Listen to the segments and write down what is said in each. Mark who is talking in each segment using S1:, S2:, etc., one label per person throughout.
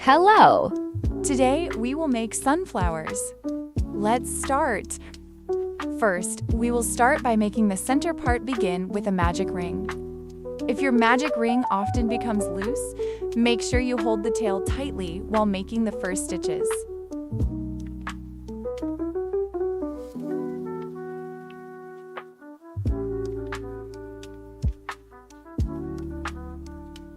S1: Hello!
S2: Today we will make sunflowers. Let's start. First, we will start by making the center part begin with a magic ring. If your magic ring often becomes loose, make sure you hold the tail tightly while making the first stitches.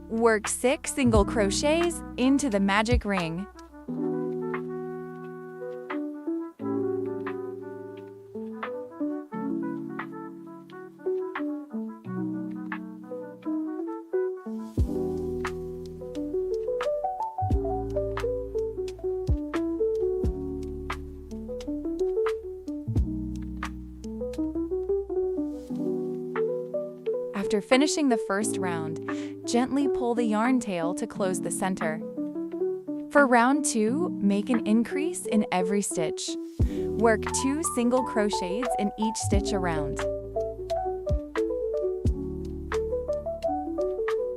S2: Work 6 single crochets into the magic ring. After finishing the first round, gently pull the yarn tail to close the center. For round 2, make an increase in every stitch. Work 2 single crochets in each stitch around.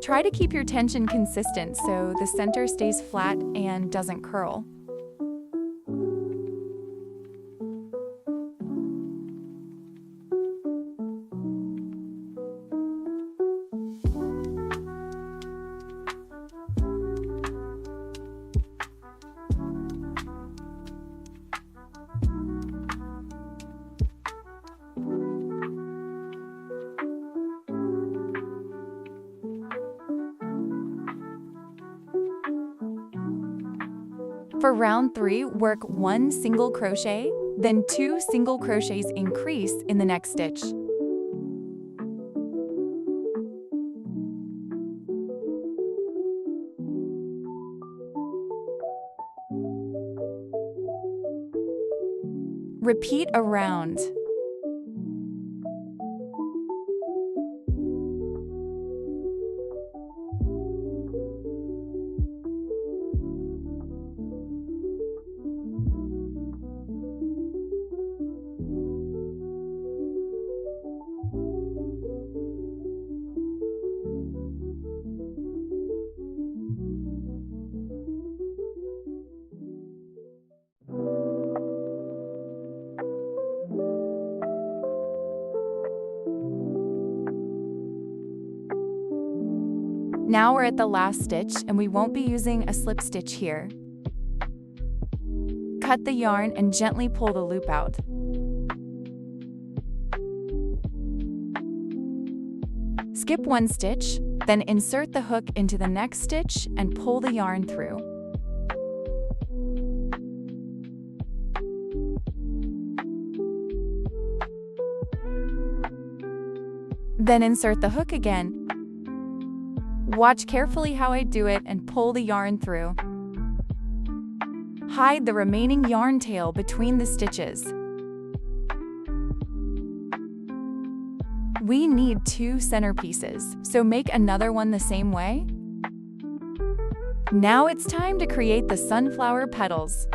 S2: Try to keep your tension consistent so the center stays flat and doesn't curl. For round 3, work 1 single crochet, then 2 single crochets increase in the next stitch. Repeat a round. Now we're at the last stitch and we won't be using a slip stitch here. Cut the yarn and gently pull the loop out. Skip 1 stitch, then insert the hook into the next stitch and pull the yarn through. Then insert the hook again. Watch carefully how I do it and pull the yarn through. Hide the remaining yarn tail between the stitches. We need 2 center pieces, so make another one the same way. Now it's time to create the sunflower petals.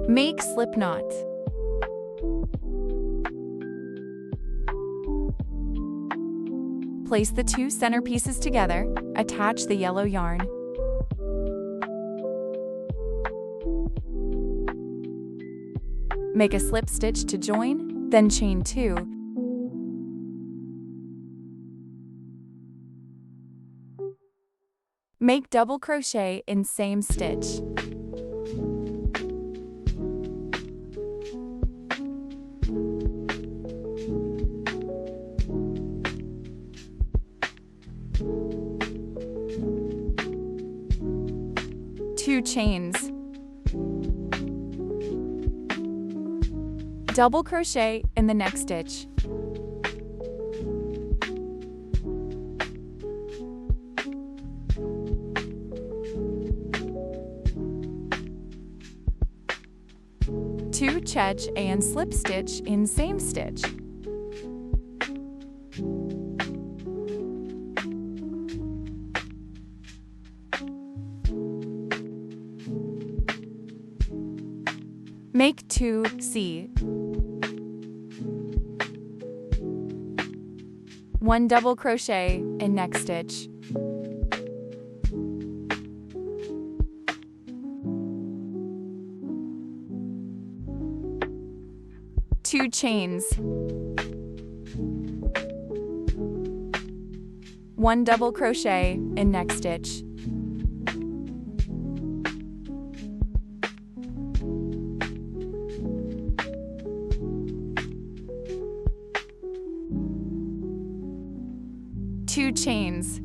S2: Make slip knot. Place the 2 center pieces together, attach the yellow yarn. Make a slip stitch to join, then chain 2. Make double crochet in same stitch. Two chains. Double crochet in the next stitch. Two chetch and slip stitch in same stitch. Make 2 C. 1 double crochet in next stitch. 2 chains, 1 double crochet in next stitch, 2 chains,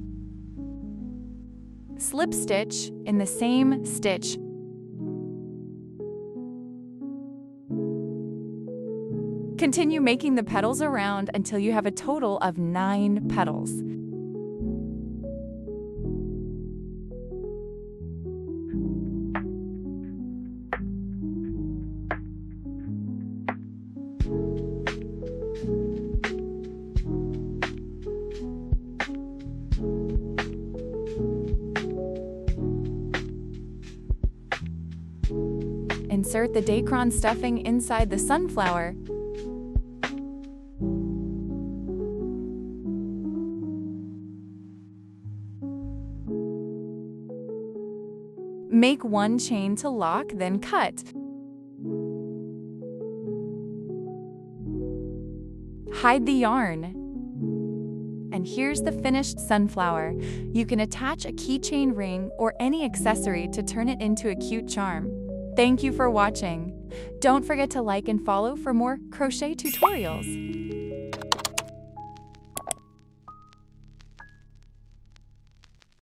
S2: slip stitch in the same stitch, continue making the petals around until you have a total of 9 petals. Insert the Dacron stuffing inside the sunflower. Make 1 chain to lock, then cut. Hide the yarn. And here's the finished sunflower. You can attach a keychain ring or any accessory to turn it into a cute charm. Thank you for watching. Don't forget to like and follow for more crochet tutorials.